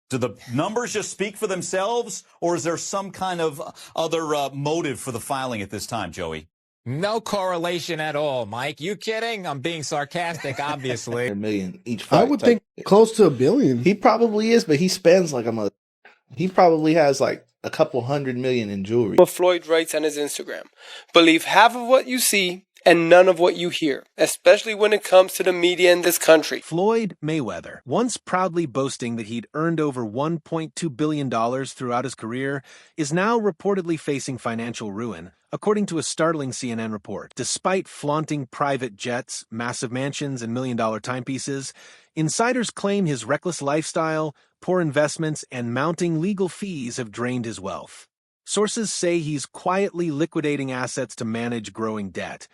Do the numbers just speak for themselves, or is there some kind of other motive for the filing at this time, Joey? No correlation at all, Mike. You kidding? I'm being sarcastic, obviously. $100 million each fight. I would think close to $1 billion. He probably is, but he spends like a mother. He probably has like a couple $100 million in jewelry. What Floyd writes on his Instagram: believe half of what you see and none of what you hear, especially when it comes to the media in this country. Floyd Mayweather, once proudly boasting that he'd earned over $1.2 billion throughout his career, is now reportedly facing financial ruin, according to a startling CNN report. Despite flaunting private jets, massive mansions, and million-dollar timepieces, insiders claim his reckless lifestyle, poor investments, and mounting legal fees have drained his wealth. Sources say he's quietly liquidating assets to manage growing debt,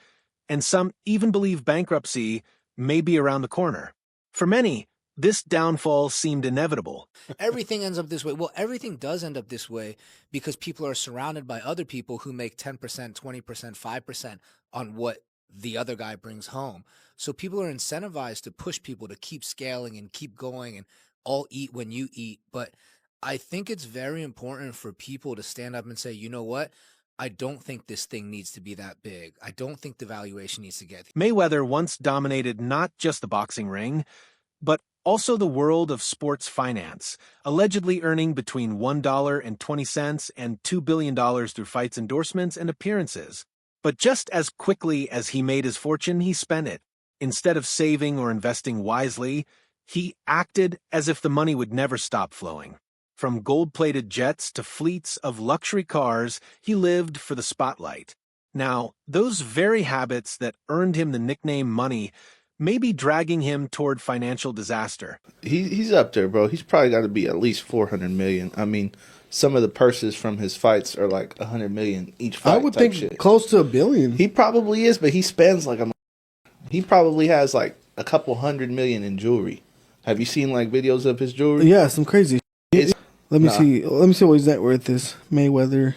and some even believe bankruptcy may be around the corner. For many, this downfall seemed inevitable. Everything ends up this way. Well, everything does end up this way because people are surrounded by other people who make 10%, 20%, 5% on what the other guy brings home. So people are incentivized to push people to keep scaling and keep going and all eat when you eat. But I think it's very important for people to stand up and say, you know what? I don't think this thing needs to be that big. I don't think the valuation needs to get. Mayweather once dominated not just the boxing ring, but also the world of sports finance, allegedly earning between $1.20 and $2 billion through fights, endorsements, and appearances. But just as quickly as he made his fortune, he spent it. Instead of saving or investing wisely, he acted as if the money would never stop flowing. From gold-plated jets to fleets of luxury cars, he lived for the spotlight. Now, those very habits that earned him the nickname Money may be dragging him toward financial disaster. He's up there, bro. He's probably got to be at least $400 million. I mean, some of the purses from his fights are like $100 million each fight. I would think close to $1 billion. He probably is, but he spends like a. He probably has like a couple $100 million in jewelry. Have you seen like videos of his jewelry? Yeah, some crazy. Let me see. Let me see what his net worth is. Mayweather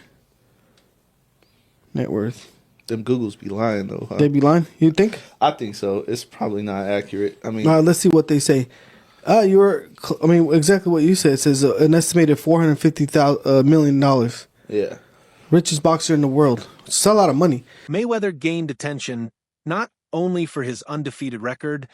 net worth. Them Googles be lying though. Huh? They be lying. You think? I think so. It's probably not accurate. I mean, let's see what they say. Exactly what you said. It says an estimated $450 million. Yeah. Richest boxer in the world. It's a lot of money. Mayweather gained attention not only for his undefeated record,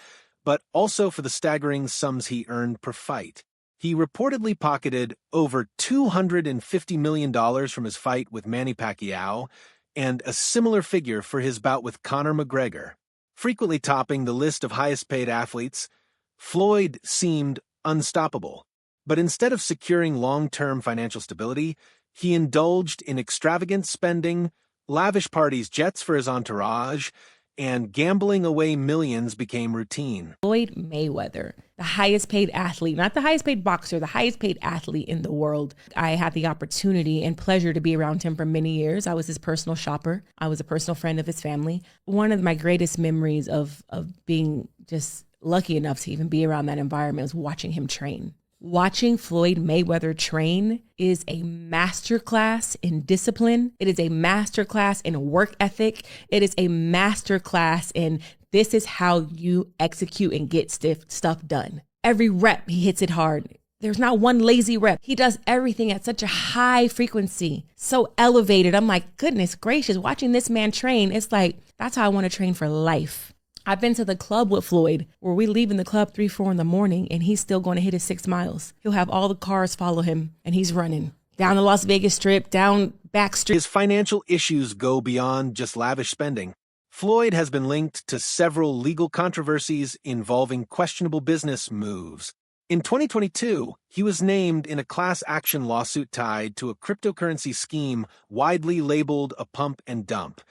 but also for the staggering sums he earned per fight. He reportedly pocketed over $250 million from his fight with Manny Pacquiao, and a similar figure for his bout with Conor McGregor. Frequently topping the list of highest-paid athletes, Floyd seemed unstoppable. But instead of securing long-term financial stability, he indulged in extravagant spending, lavish parties, jets for his entourage, and gambling away millions became routine. Floyd Mayweather, the highest paid athlete, not the highest paid boxer, the highest paid athlete in the world. I had the opportunity and pleasure to be around him for many years. I was his personal shopper. I was a personal friend of his family. One of my greatest memories of being just lucky enough to even be around that environment was watching him train. Watching Floyd Mayweather train is a masterclass in discipline. It is a masterclass in work ethic. It is a masterclass in this is how you execute and get stuff done. Every rep, he hits it hard. There's not one lazy rep. He does everything at such a high frequency, so elevated. I'm like, goodness gracious, watching this man train, it's like, that's how I want to train for life. I've been to the club with Floyd where we leave in the club 3, 4 in the morning and he's still going to hit his 6 miles. He'll have all the cars follow him and he's running down the Las Vegas Strip, down back street. His financial issues go beyond just lavish spending. Floyd has been linked to several legal controversies involving questionable business moves. In 2022, he was named in a class action lawsuit tied to a cryptocurrency scheme widely labeled a pump and dump.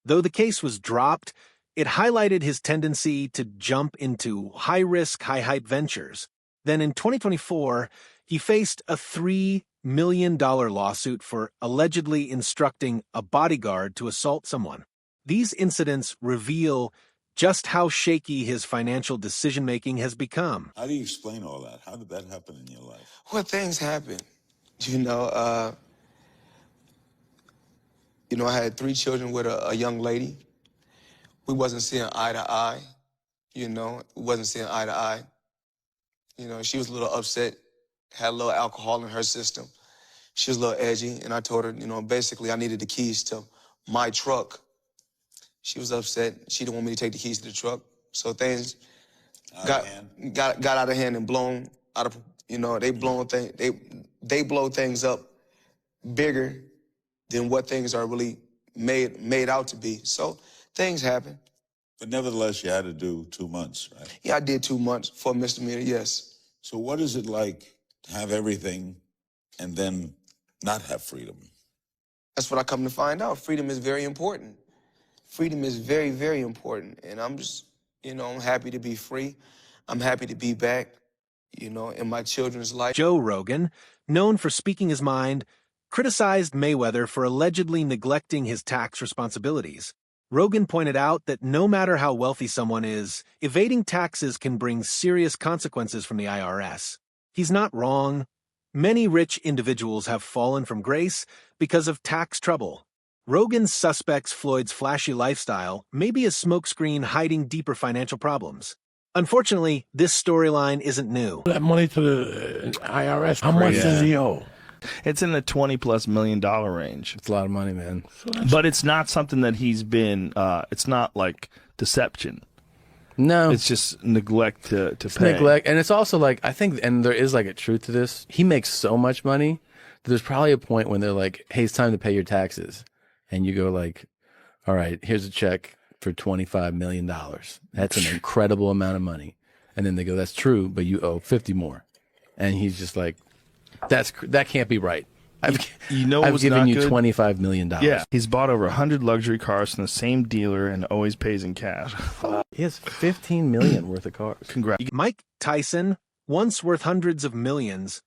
Though the case was dropped, it highlighted his tendency to jump into high-risk, high-hype ventures. Then in 2024, he faced a $3 million lawsuit for allegedly instructing a bodyguard to assault someone. These incidents reveal just how shaky his financial decision-making has become. How do you explain all that? How did that happen in your life? Well, things happen. I had 3 children with a young lady. We wasn't seeing eye to eye, we wasn't seeing eye to eye. She was a little upset had a little alcohol in her system. She was a little edgy, and I told her, basically I needed the keys to my truck. She was upset. She didn't want me to take the keys to the truck. So things got out of hand and blown out of, they blow things up bigger than what things are really made out to be. So things happen. But nevertheless, you had to do 2 months, right? Yeah, I did 2 months for a misdemeanor, yes. So what is it like to have everything and then not have freedom? That's what I come to find out. Freedom is very important. Freedom is very, very important. And I'm just, I'm happy to be free. I'm happy to be back, in my children's life. Joe Rogan, known for speaking his mind, criticized Mayweather for allegedly neglecting his tax responsibilities. Rogan pointed out that no matter how wealthy someone is, evading taxes can bring serious consequences from the IRS. He's not wrong. Many rich individuals have fallen from grace because of tax trouble. Rogan suspects Floyd's flashy lifestyle may be a smokescreen hiding deeper financial problems. Unfortunately, this storyline isn't new. That money to the IRS, how much does he owe? It's in the $20+ million range. It's a lot of money, man. But it's not something that he's been, it's not like deception. No. It's just neglect to it's pay. Neglect. And it's also like, I think, and there is like a truth to this. He makes so much money that there's probably a point when they're like, hey, it's time to pay your taxes. And you go like, all right, here's a check for $25 million. That's an incredible amount of money. And then they go, that's true, but you owe 50 more. And he's just like, that can't be right. I've given you $25 million. Yeah, he's bought over 100 luxury cars from the same dealer and always pays in cash. He has $15 million worth of cars. Congrats. Mike Tyson, once worth hundreds of millions,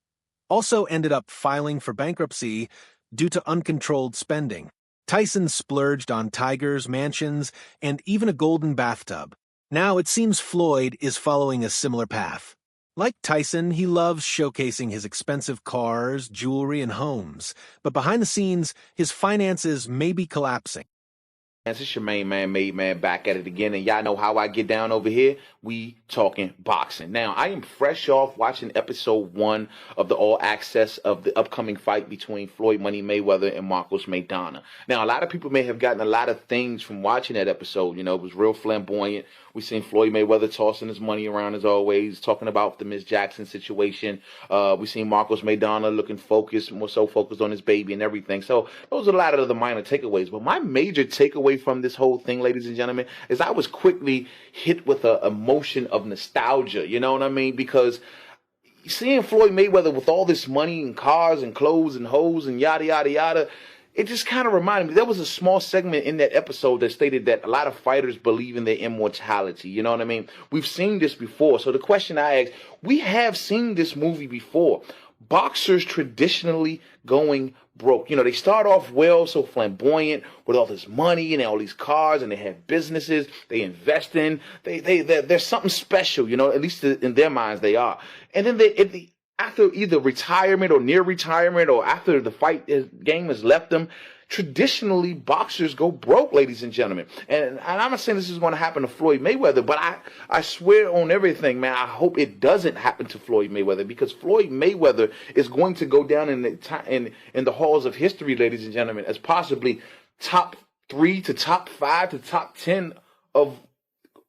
also ended up filing for bankruptcy due to uncontrolled spending. Tyson splurged on tigers, mansions, and even a golden bathtub. Now it seems Floyd is following a similar path. Like Tyson, he loves showcasing his expensive cars, jewelry, and homes. But behind the scenes, his finances may be collapsing. It's your main man, Made Man, back at it again. And y'all know how I get down over here. We talking boxing. Now, I am fresh off watching episode 1 of the All Access of the upcoming fight between Floyd Money Mayweather and Marcos Maidana. Now, a lot of people may have gotten a lot of things from watching that episode. It was real flamboyant. We seen Floyd Mayweather tossing his money around as always, talking about the Miss Jackson situation. We seen Marcos Maidana looking focused, more so focused on his baby and everything. So those are a lot of the minor takeaways. But my major takeaway from this whole thing, ladies and gentlemen, is I was quickly hit with a emotion of nostalgia. You know what I mean? Because seeing Floyd Mayweather with all this money and cars and clothes and hoes and yada, yada, yada, it just kind of reminded me, there was a small segment in that episode that stated that a lot of fighters believe in their immortality. You know what I mean? We've seen this before. So the question I ask, we have seen this movie before. Boxers traditionally going broke. They start off well, so flamboyant, with all this money and all these cars, and they have businesses they invest in. There's something special, at least in their minds they are. And then after either retirement or near retirement or after the fight game has left them, traditionally boxers go broke, ladies and gentlemen. And I'm not saying this is going to happen to Floyd Mayweather, but I swear on everything, man, I hope it doesn't happen to Floyd Mayweather, because Floyd Mayweather is going to go down in the halls of history, ladies and gentlemen, as possibly top 3 to top 5 to top 10 of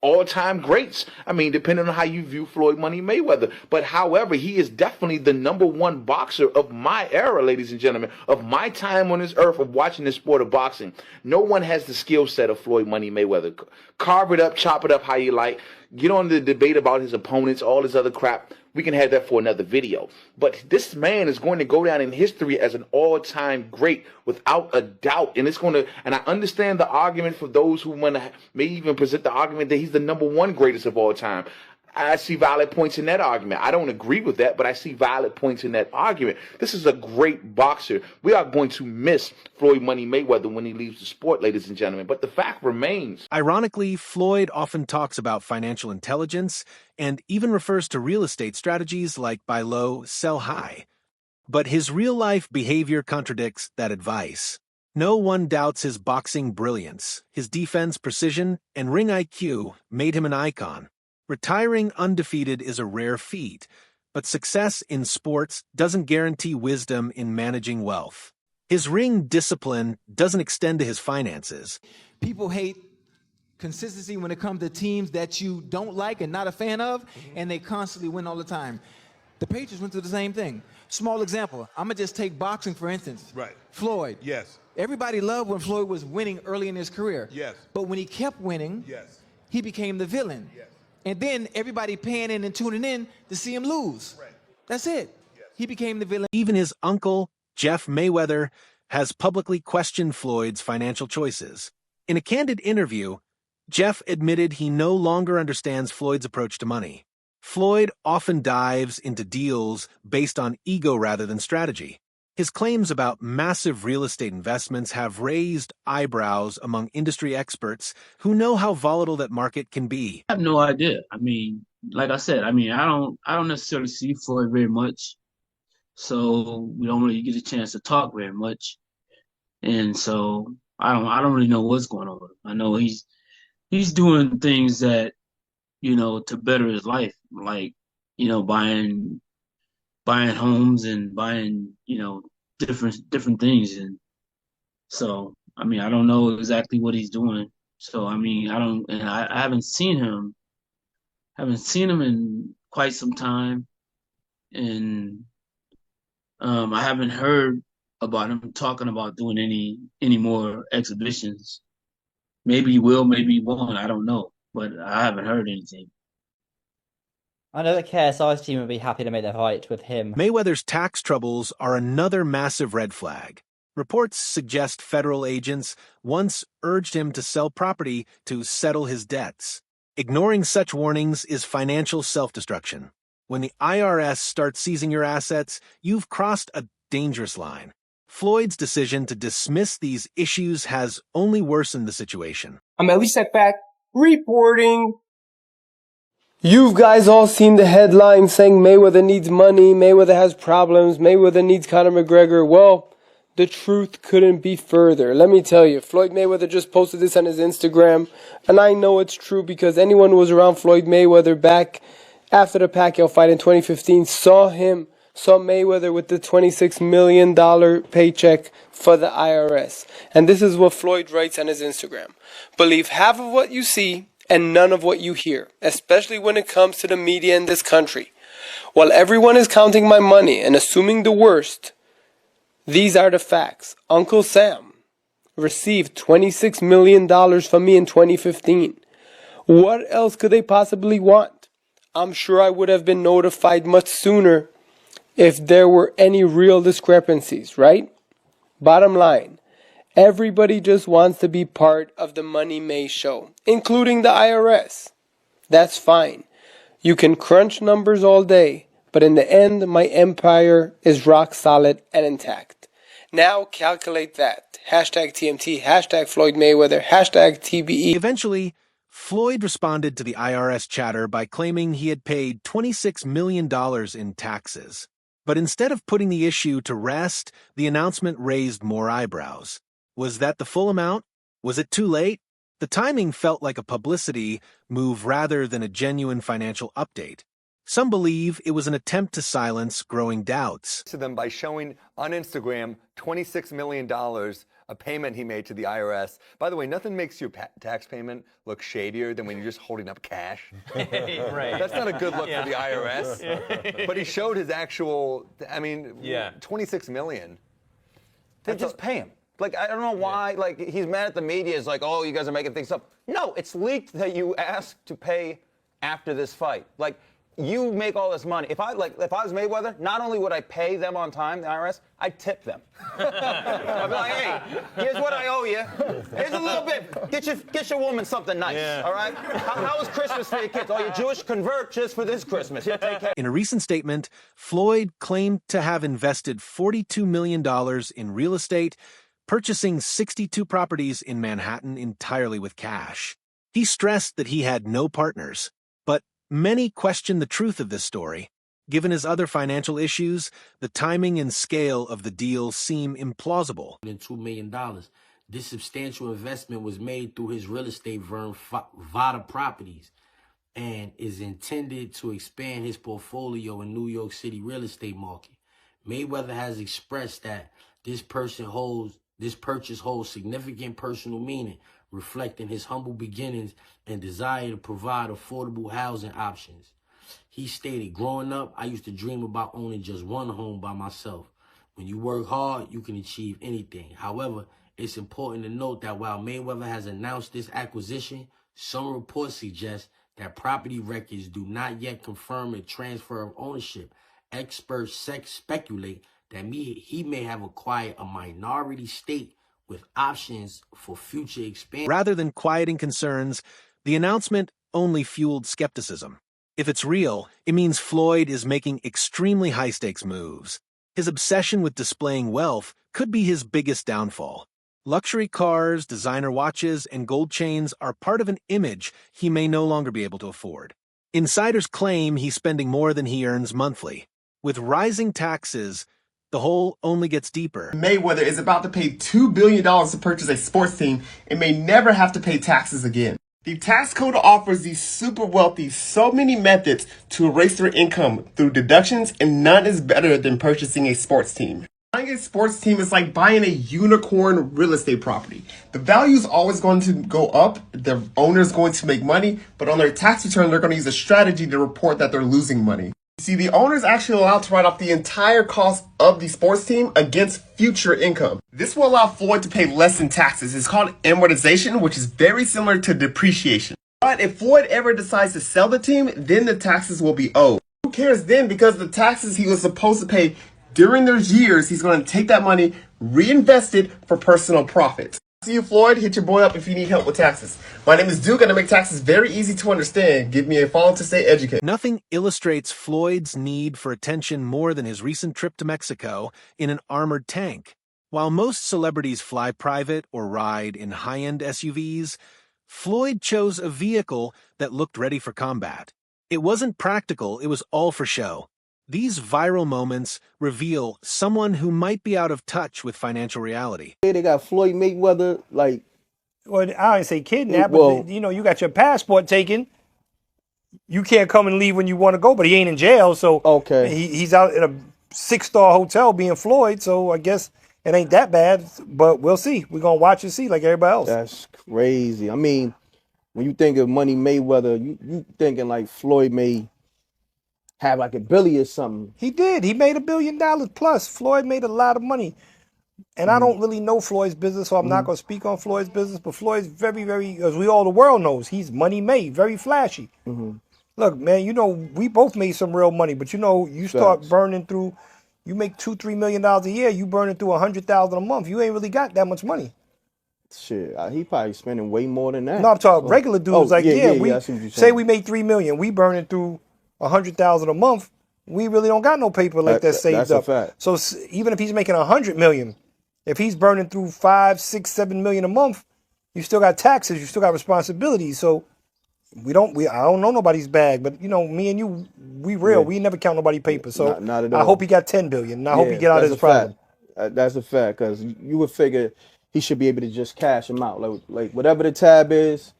all-time greats. I mean, depending on how you view Floyd Money Mayweather. But however, he is definitely the #1 boxer of my era, ladies and gentlemen, of my time on this earth of watching this sport of boxing. No one has the skill set of Floyd Money Mayweather. Carve it up, chop it up how you like. Get on the debate about his opponents, all this other crap. We can have that for another video. But this man is going to go down in history as an all-time great without a doubt. And I understand the argument for those who may even present the argument that he's the #1 greatest of all time. I see valid points in that argument. I don't agree with that, but I see valid points in that argument. This is a great boxer. We are going to miss Floyd Money Mayweather when he leaves the sport, ladies and gentlemen. But the fact remains. Ironically, Floyd often talks about financial intelligence and even refers to real estate strategies like buy low, sell high. But his real-life behavior contradicts that advice. No one doubts his boxing brilliance. His defense precision and ring IQ made him an icon. Retiring undefeated is a rare feat, but success in sports doesn't guarantee wisdom in managing wealth. His ring discipline doesn't extend to his finances. People hate consistency when it comes to teams that you don't like and not a fan of, and they constantly win all the time. The Patriots went through the same thing. Small example. I'm going to just take boxing, for instance. Right. Floyd. Yes. Everybody loved when Floyd was winning early in his career. Yes. But when he kept winning, Yes. he became the villain. Yes. And then everybody paying in and tuning in to see him lose. Right. That's it. Yes. He became the villain. Even his uncle, Jeff Mayweather, has publicly questioned Floyd's financial choices. In a candid interview, Jeff admitted he no longer understands Floyd's approach to money. Floyd often dives into deals based on ego rather than strategy. His claims about massive real estate investments have raised eyebrows among industry experts who know how volatile that market can be. I have no idea. I mean, like I said, I don't necessarily see Floyd very much. So we don't really get a chance to talk very much. And so I don't really know what's going on with him. I know he's doing things that, to better his life, like, buying homes and buying, different things. And so, I don't know exactly what he's doing. So, I haven't seen him in quite some time. And I haven't heard about him talking about doing any more exhibitions. Maybe he will, maybe he won't. I don't know, but I haven't heard anything. I know the KSI's team would be happy to make their fight with him. Mayweather's tax troubles are another massive red flag. Reports suggest federal agents once urged him to sell property to settle his debts. Ignoring such warnings is financial self-destruction. When the IRS starts seizing your assets, you've crossed a dangerous line. Floyd's decision to dismiss these issues has only worsened the situation. I'm Ellie Setback, reporting. You guys all seen the headline saying Mayweather needs money, Mayweather has problems, Mayweather needs Conor McGregor. Well, the truth couldn't be further. Let me tell you, Floyd Mayweather just posted this on his Instagram, and I know it's true because anyone who was around Floyd Mayweather back after the Pacquiao fight in 2015 saw Mayweather with the $26 million paycheck for the IRS. And this is what Floyd writes on his Instagram. Believe half of what you see and none of what you hear, especially when it comes to the media in this country. While everyone is counting my money and assuming the worst, these are the facts. Uncle Sam received $26 million from me in 2015. What else could they possibly want? I'm sure I would have been notified much sooner if there were any real discrepancies, right? Bottom line, everybody just wants to be part of the Money May show, including the IRS. That's fine. You can crunch numbers all day, but in the end, my empire is rock solid and intact. Now calculate that. Hashtag TMT, hashtag Floyd Mayweather, hashtag TBE. Eventually, Floyd responded to the IRS chatter by claiming he had paid $26 million in taxes. But instead of putting the issue to rest, the announcement raised more eyebrows. Was that the full amount? Was it too late? The timing felt like a publicity move rather than a genuine financial update. Some believe it was an attempt to silence growing doubts. To them by showing on Instagram $26 million, a payment he made to the IRS. By the way, nothing makes your tax payment look shadier than when you're just holding up cash. Right. That's not a good look for the IRS. But he showed his actual, $26 million. Then just pay him. Like, I don't know why, like, he's mad at the media. It's like, oh, you guys are making things up. No, it's leaked that you asked to pay after this fight. Like, you make all this money. If I was Mayweather, not only would I pay them on time, the IRS, I'd tip them. I'd be like, hey, here's what I owe you. Here's a little bit. Get your woman something nice, all right? How was Christmas for your kids? Oh, you're Jewish? Convert just for this Christmas. Here, take care. In a recent statement, Floyd claimed to have invested $42 million in real estate, purchasing 62 properties in Manhattan entirely with cash. He stressed that he had no partners, but many question the truth of this story. Given his other financial issues, the timing and scale of the deal seem implausible. $2 million. This substantial investment was made through his real estate firm, Vada Properties. and is intended to expand his portfolio in New York City real estate market. Mayweather has expressed that this purchase holds significant personal meaning, reflecting his humble beginnings and desire to provide affordable housing options. He stated, "Growing up, I used to dream about owning just one home by myself. When you work hard, you can achieve anything. However, it's important to note that while Mayweather has announced this acquisition, some reports suggest that property records do not yet confirm a transfer of ownership. Experts speculate that he may have acquired a minority stake with options for future expansion." Rather than quieting concerns, the announcement only fueled skepticism. If it's real, it means Floyd is making extremely high-stakes moves. His obsession with displaying wealth could be his biggest downfall. Luxury cars, designer watches, and gold chains are part of an image he may no longer be able to afford. Insiders claim he's spending more than he earns monthly. With rising taxes, the hole only gets deeper. Mayweather is about to pay $2 billion to purchase a sports team and may never have to pay taxes again. The tax code offers these super wealthy so many methods to erase their income through deductions, and none is better than purchasing a sports team. Buying a sports team is like buying a unicorn real estate property. The value is always going to go up, the owner is going to make money, but on their tax return, they're going to use a strategy to report that they're losing money. You see, the owner is actually allowed to write off the entire cost of the sports team against future income. This will allow Floyd to pay less in taxes. It's called amortization, which is very similar to depreciation. But if Floyd ever decides to sell the team, then the taxes will be owed. Who cares then? Because the taxes he was supposed to pay during those years, he's going to take that money, reinvest it for personal profit. See you, Floyd. Hit your boy up if you need help with taxes. My name is Duke, and I make taxes very easy to understand. Give me a follow to stay educated. Nothing illustrates Floyd's need for attention more than his recent trip to Mexico in an armored tank. While most celebrities fly private or ride in high-end SUVs, Floyd chose a vehicle that looked ready for combat. It wasn't practical, it was all for show. These viral moments reveal someone who might be out of touch with financial reality. They got Floyd Mayweather, like... Well, I didn't say kidnap, but you know, you got your passport taken. You can't come and leave when you want to go, but he ain't in jail, so he's out in a 6-star hotel being Floyd, so I guess it ain't that bad, but we'll see. We're going to watch and see like everybody else. That's crazy. I mean, when you think of Money Mayweather, you thinking like Floyd may have like $1 billion or something. He did. He made $1 billion plus. Floyd made a lot of money. And I don't really know Floyd's business, so I'm not going to speak on Floyd's business, but Floyd's very, very, as the world knows, he's money made, very flashy. Look, man, you know, we both made some real money, but you know, you start burning through, you make $2-3 million a year, you burning through $100,000 a month. You ain't really got that much money. Shit, he probably spending way more than that. No, I'm talking regular dudes. We I see what you're say saying. we made $3 million, we burning through $100,000 a month. We really don't got no paper like that saved that's up. A fact. So even if he's making $100 million, if he's burning through $5, $6, $7 million a month, you still got taxes, you still got responsibilities. So I don't know nobody's bag, but you know, me and you, we real. We never count nobody's paper. So not at all. I hope he got $10 billion. And I hope he get out of his problem. That's a fact, because you would figure he should be able to just cash him out, like whatever the tab is.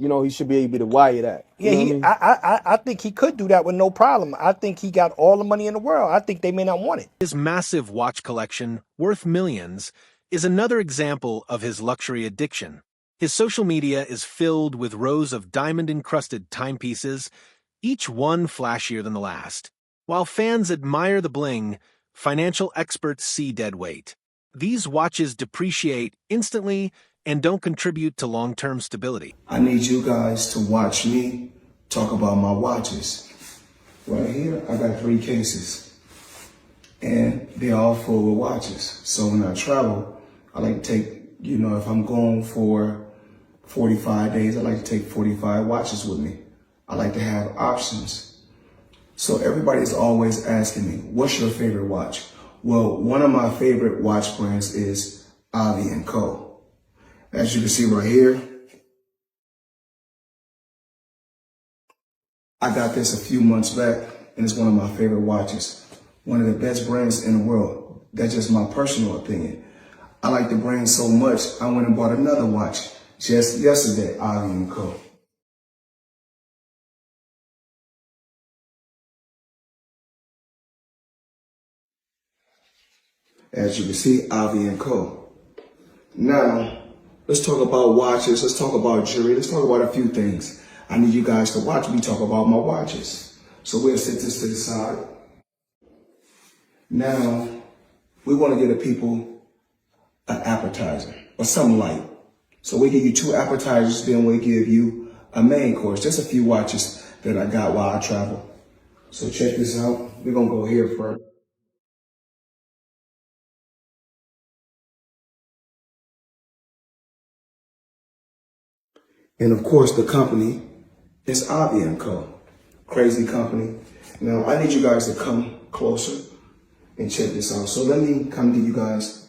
You know, he should be able to wire that. I think he could do that with no problem. I think he got all the money in the world. I think they may not want it. His massive watch collection, worth millions, is another example of his luxury addiction. His social media is filled with rows of diamond-encrusted timepieces, each one flashier than the last. While fans admire the bling, financial experts see dead weight. These watches depreciate instantly and don't contribute to long-term stability. I need you guys to watch me talk about my watches. Right here, I got 3 cases, and they're all full with watches. So when I travel, I like to take, you know, if I'm going for 45 days, I like to take 45 watches with me. I like to have options. So everybody's always asking me, what's your favorite watch? Well, one of my favorite watch brands is IRS Co. As you can see right here, I got this a few months back, and it's one of my favorite watches. One of the best brands in the world. That's just my personal opinion. I like the brand so much, I went and bought another watch just yesterday, IRS Co. As you can see, Avi & Co. Now, let's talk about watches. Let's talk about jewelry. Let's talk about a few things. I need you guys to watch me talk about my watches. So we'll set this to the side. Now, we want to give the people an appetizer or something light. So we give you 2 appetizers, then we give you a main course. Just a few watches that I got while I travel. So check this out. We're going to go here first. And of course, the company is Avi & Co. Crazy company. Now, I need you guys to come closer and check this out. So let me come to you guys